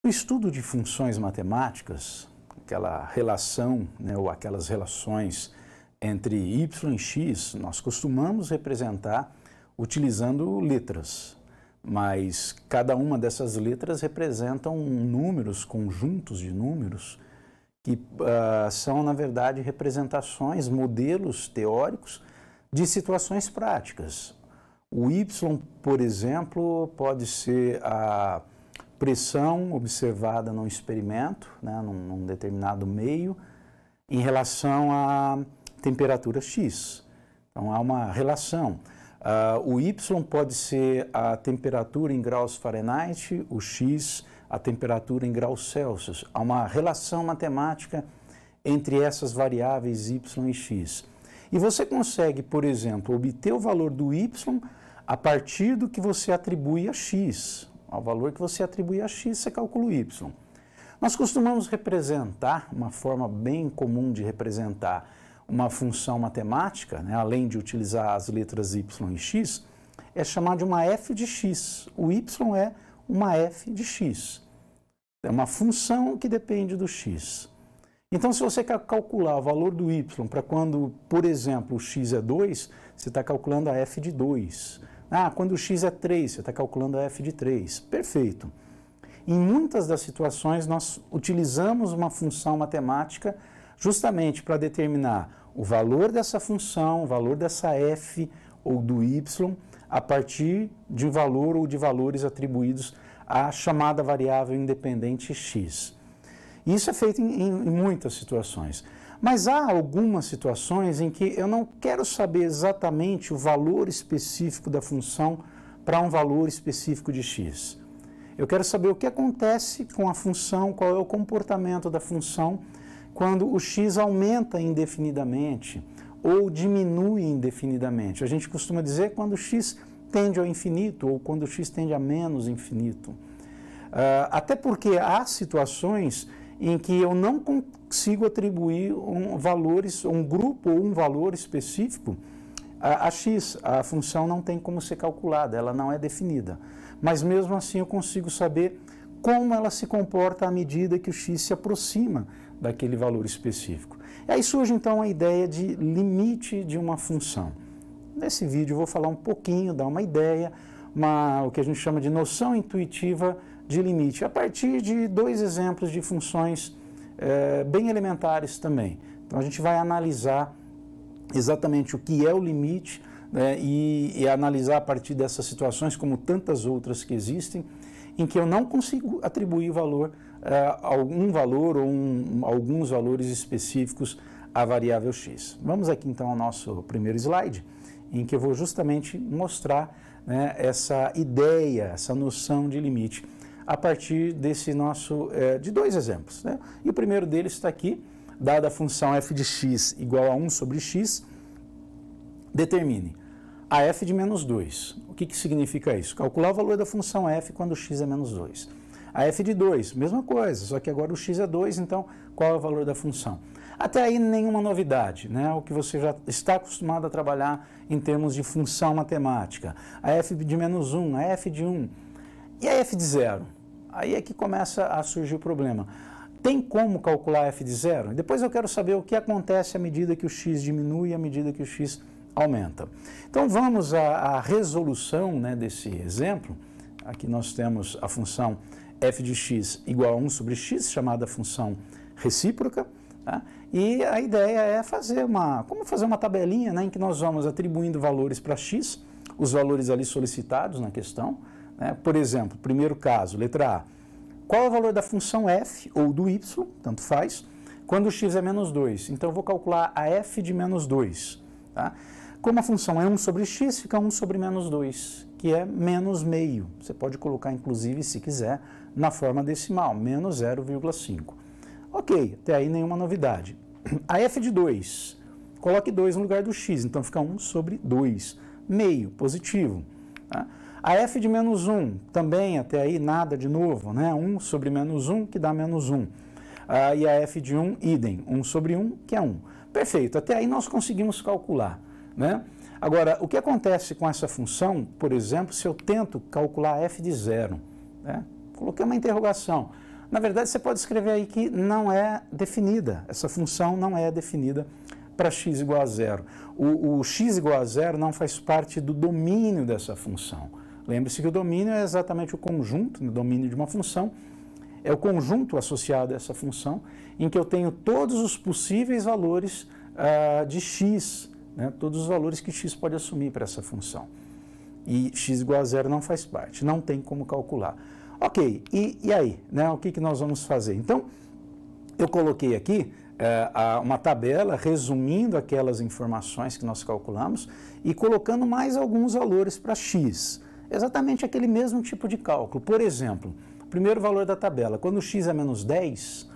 No estudo de funções matemáticas, aquela relação, né, ou aquelas relações entre y e x, nós costumamos representar utilizando letras, mas cada uma dessas letras representam números, conjuntos de números, que são, na verdade, representações, modelos teóricos de situações práticas. O y, por exemplo, pode ser a pressão observada num experimento, né, num determinado meio, em relação à temperatura X. Então, há uma relação. O Y pode ser a temperatura em graus Fahrenheit, o X, a temperatura em graus Celsius. Há uma relação matemática entre essas variáveis Y e X. E você consegue, por exemplo, obter o valor do Y a partir do que você atribui a X. Ao valor que você atribui a X, você calcula o Y. Nós costumamos representar, uma forma bem comum de representar uma função matemática, né, além de utilizar as letras Y e X, é chamar de uma f de x. O Y é uma f de x. É uma função que depende do x. Então, se você quer calcular o valor do y para quando, por exemplo, o x é 2, você está calculando a f de 2. Quando o x é 3, você está calculando a f de 3. Perfeito. Em muitas das situações, nós utilizamos uma função matemática justamente para determinar o valor dessa função, o valor dessa f ou do y, a partir de um valor ou de valores atribuídos à chamada variável independente x. Isso é feito em muitas situações. Mas há algumas situações em que eu não quero saber exatamente o valor específico da função para um valor específico de x. Eu quero saber o que acontece com a função, qual é o comportamento da função quando o x aumenta indefinidamente ou diminui indefinidamente. A gente costuma dizer quando o x tende ao infinito ou quando o x tende a menos infinito. Até porque há situações em que eu não consigo atribuir um grupo ou um valor específico a x. A função não tem como ser calculada, ela não é definida. Mas mesmo assim eu consigo saber como ela se comporta à medida que o x se aproxima daquele valor específico. E aí surge então a ideia de limite de uma função. Nesse vídeo eu vou falar um pouquinho, dar uma ideia, o que a gente chama de noção intuitiva de limite, a partir de dois exemplos de funções bem elementares também. Então a gente vai analisar exatamente o que é o limite, né, e analisar a partir dessas situações, como tantas outras que existem, em que eu não consigo atribuir valor, algum valor ou alguns valores específicos à variável x. Vamos aqui então ao nosso primeiro slide, em que eu vou justamente mostrar, né, essa ideia, essa noção de limite, a partir desse de dois exemplos, né? E o primeiro deles está aqui, dada a função f de x igual a 1 sobre x, determine a f de menos 2. O que significa isso? Calcular o valor da função f quando x é menos 2. A f de 2, mesma coisa, só que agora o x é 2, então qual é o valor da função? Até aí nenhuma novidade, né? O que você já está acostumado a trabalhar em termos de função matemática. A f de menos 1, a f de 1 e a f de 0. Aí é que começa a surgir o problema. Tem como calcular a f de 0? Depois eu quero saber o que acontece à medida que o x diminui e à medida que o x aumenta. Então vamos à resolução, né, desse exemplo. Aqui nós temos a função f de x igual a 1 sobre x, chamada função recíproca. Tá? E a ideia é como fazer uma tabelinha, né, em que nós vamos atribuindo valores para x, os valores ali solicitados na questão. Né? Por exemplo, primeiro caso, letra A. Qual é o valor da função f, ou do y, tanto faz, quando o x é menos 2? Então eu vou calcular a f de menos 2. Tá? Como a função é 1 sobre x, fica 1 sobre menos 2, que é menos meio. Você pode colocar, inclusive, se quiser, na forma decimal, menos 0,5. Ok, até aí nenhuma novidade. A f de 2, coloque 2 no lugar do x, então fica 1 sobre 2, meio, positivo. Tá? A f de menos 1, também até aí nada de novo, né? 1 sobre menos 1, que dá menos 1. E a f de 1, idem, 1 sobre 1, que é 1. Perfeito, até aí nós conseguimos calcular, né? Agora, o que acontece com essa função, por exemplo, se eu tento calcular a f de 0? Né? Coloquei uma interrogação. Na verdade, você pode escrever aí que não é definida, essa função não é definida para x igual a zero. O x igual a zero não faz parte do domínio dessa função. Lembre-se que o domínio é exatamente o conjunto, o domínio de uma função, é o conjunto associado a essa função, em que eu tenho todos os possíveis valores de x, né, todos os valores que x pode assumir para essa função. E x igual a zero não faz parte, não tem como calcular. Ok, e aí, né, o que nós vamos fazer? Então, eu coloquei aqui uma tabela resumindo aquelas informações que nós calculamos e colocando mais alguns valores para x. Exatamente aquele mesmo tipo de cálculo. Por exemplo, o primeiro valor da tabela, quando x é menos 10,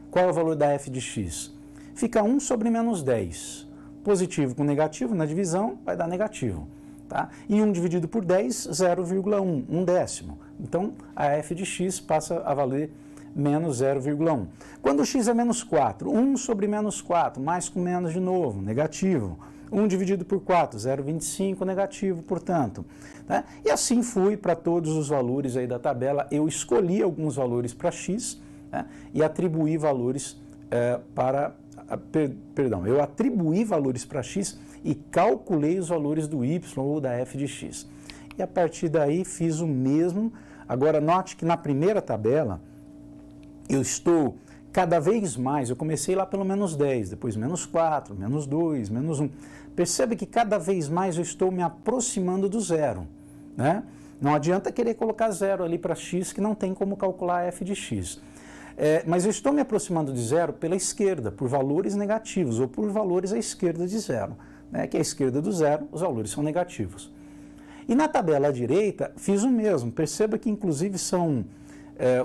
qual é o valor da f de x? Fica 1 sobre menos 10. Positivo com negativo, na divisão, vai dar negativo. Tá? E 1 dividido por 10, 0,1, 1/10. Então, a f de x passa a valer menos 0,1. Quando x é menos 4, 1 sobre menos 4, mais com menos de novo, negativo. 1 dividido por 4, 0,25, negativo, portanto. Tá? E assim fui para todos os valores aí da tabela. Eu escolhi alguns valores para x, né, e atribuí valores eu atribuí valores para x e calculei os valores do y ou da f de x. E a partir daí fiz o mesmo. Agora note que na primeira tabela eu estou cada vez mais, eu comecei lá pelo menos 10, depois menos 4, menos 2, menos 1. Percebe que cada vez mais eu estou me aproximando do zero, né? Não adianta querer colocar zero ali para x, que não tem como calcular a f de x. Mas eu estou me aproximando de zero pela esquerda, por valores negativos, ou por valores à esquerda de zero, né? Que à esquerda do zero, os valores são negativos. E na tabela à direita, fiz o mesmo. Perceba que, inclusive, são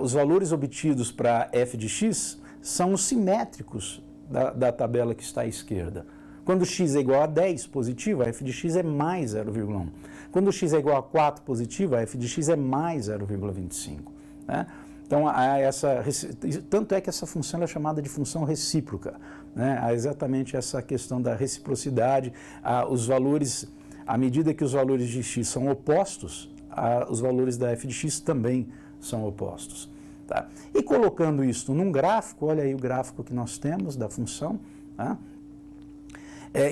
os valores obtidos para f de x são os simétricos da tabela que está à esquerda. Quando x é igual a 10 positivo, a f de x é mais 0,1. Quando x é igual a 4 positivo, a f de x é mais 0,25. Né? Então, tanto é que essa função é chamada de função recíproca. Né? Há exatamente essa questão da reciprocidade. Os valores, à medida que os valores de x são opostos, os valores da f de x também são opostos. Tá? E colocando isso num gráfico, olha aí o gráfico que nós temos da função. Tá?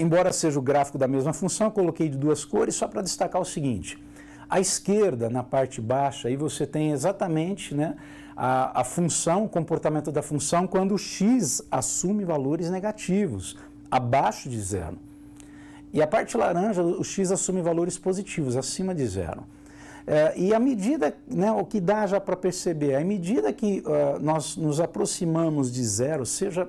Embora seja o gráfico da mesma função, eu coloquei de duas cores só para destacar o seguinte. À esquerda, na parte baixa, aí você tem exatamente, né, a função, o comportamento da função quando o x assume valores negativos, abaixo de zero. E a parte laranja, o x assume valores positivos, acima de zero. E à medida, né, o que dá já para perceber, à medida que nós nos aproximamos de zero, seja,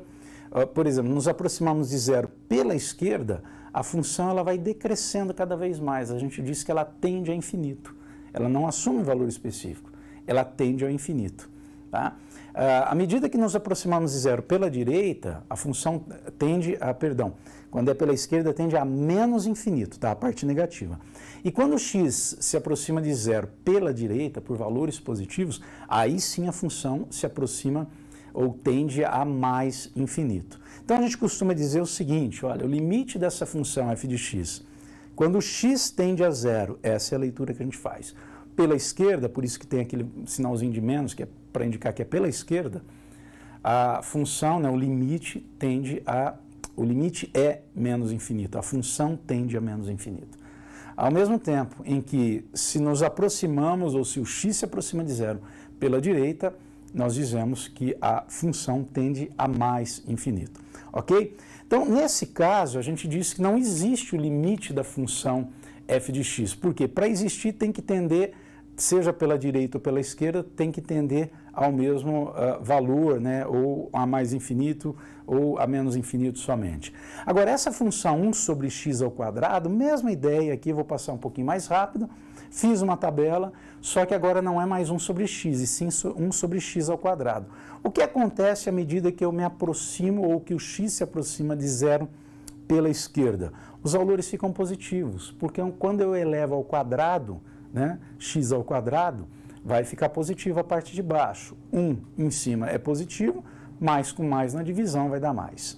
por exemplo, nos aproximamos de zero pela esquerda, a função ela vai decrescendo cada vez mais. A gente diz que ela tende a infinito. Ela não assume valor específico, ela tende ao infinito. Tá? À medida que nos aproximamos de zero pela direita, a função tende a, quando é pela esquerda, tende a menos infinito, tá? A parte negativa. E quando o x se aproxima de zero pela direita, por valores positivos, aí sim a função se aproxima ou tende a mais infinito. Então a gente costuma dizer o seguinte, olha, o limite dessa função f de x, quando o x tende a zero, essa é a leitura que a gente faz. Pela esquerda, por isso que tem aquele sinalzinho de menos, que é para indicar que é pela esquerda, a função, né, o limite é menos infinito, a função tende a menos infinito. Ao mesmo tempo em que se nos aproximamos, ou se o x se aproxima de zero pela direita, nós dizemos que a função tende a mais infinito, ok? Então, nesse caso, a gente diz que não existe o limite da função f de x, porque para existir tem que tender, seja pela direita ou pela esquerda, tem que tender ao mesmo valor, né, ou a mais infinito ou a menos infinito somente. Agora, essa função 1 sobre x ao quadrado, mesma ideia aqui, vou passar um pouquinho mais rápido, fiz uma tabela, só que agora não é mais 1 sobre x, e sim 1 sobre x ao quadrado. O que acontece à medida que eu me aproximo ou que o x se aproxima de zero pela esquerda? Os valores ficam positivos, porque quando eu elevo ao quadrado, né, x ao quadrado, vai ficar positivo a parte de baixo. 1 em cima é positivo, mais com mais na divisão vai dar mais.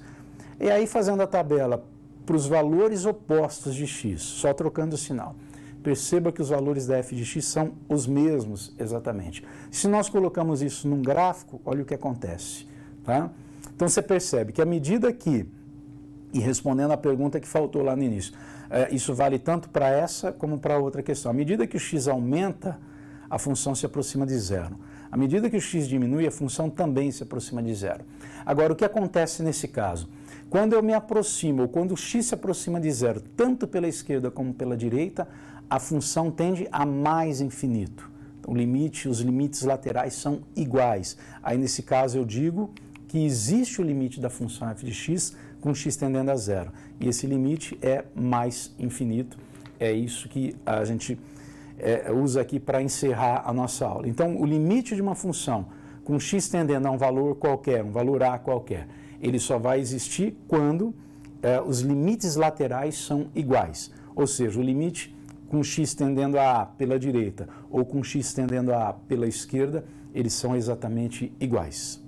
E aí, fazendo a tabela para os valores opostos de x, só trocando o sinal. perceba que os valores da f de x são os mesmos exatamente. Se nós colocamos isso num gráfico, olha o que acontece. Tá? Então você percebe que à medida que, e respondendo à pergunta que faltou lá no início, isso vale tanto para essa como para outra questão. À medida que o x aumenta, a função se aproxima de zero. À medida que o x diminui, a função também se aproxima de zero. Agora, o que acontece nesse caso? Quando eu me aproximo, ou quando o x se aproxima de zero, tanto pela esquerda como pela direita, a função tende a mais infinito. Então, os limites laterais são iguais. Aí, nesse caso, eu digo que existe o limite da função f de x com x tendendo a zero. E esse limite é mais infinito. É isso que a gente usa aqui para encerrar a nossa aula. Então, o limite de uma função com x tendendo a um valor qualquer, um valor a qualquer, ele só vai existir quando os limites laterais são iguais. Ou seja, o limite com x tendendo a pela direita ou com x tendendo a pela esquerda, eles são exatamente iguais.